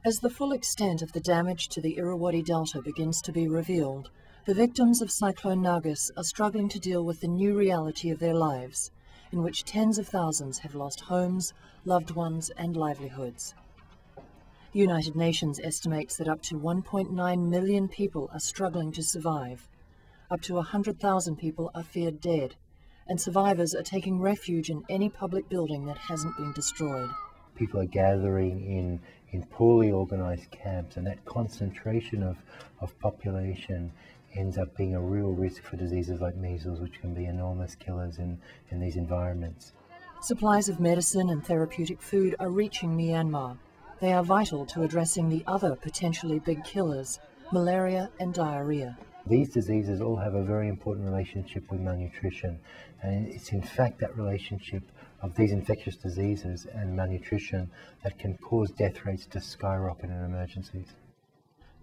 As the full extent of the damage to the Irrawaddy Delta begins to be revealed, the victims of Cyclone Nargis are struggling to deal with the new reality of their lives, in which tens of thousands have lost homes, loved ones, and livelihoods. The United Nations estimates that up to 1.9 million people are struggling to survive. Up to 100,000 people are feared dead, and survivors are taking refuge in any public building that hasn't been destroyed. People are gathering in poorly organised camps, and that concentration of population ends up being a real risk for diseases like measles, which can be enormous killers in these environments. Supplies of medicine and therapeutic food are reaching Myanmar. They are vital to addressing the other potentially big killers, malaria and diarrhea. These diseases all have a very important relationship with malnutrition, and it's in fact that relationship of these infectious diseases and malnutrition that can cause death rates to skyrocket in emergencies.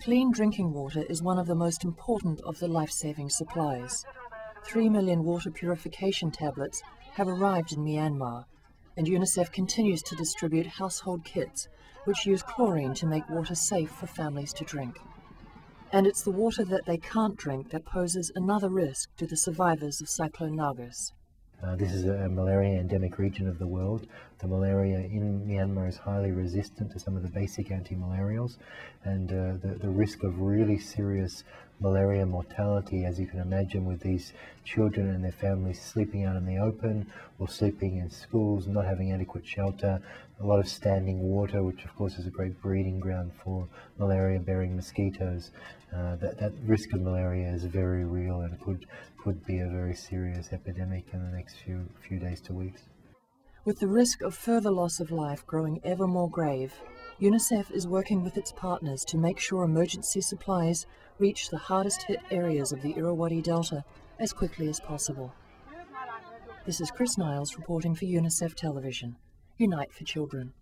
Clean drinking water is one of the most important of the life-saving supplies. 3 million water purification tablets have arrived in Myanmar, and UNICEF continues to distribute household kits which use chlorine to make water safe for families to drink. And it's the water that they can't drink that poses another risk to the survivors of Cyclone Nargis. This is a malaria endemic region of the world. The malaria in Myanmar is highly resistant to some of the basic anti-malarials, and the risk of really serious malaria mortality, as you can imagine, with these children and their families sleeping out in the open or sleeping in schools, not having adequate shelter, a lot of standing water, which of course is a great breeding ground for malaria-bearing mosquitoes. That risk of malaria is very real and could be a very serious epidemic in the next few days to weeks. With the risk of further loss of life growing ever more grave, UNICEF is working with its partners to make sure emergency supplies reach the hardest hit areas of the Irrawaddy Delta as quickly as possible. This is Chris Niles reporting for UNICEF Television. Unite for Children.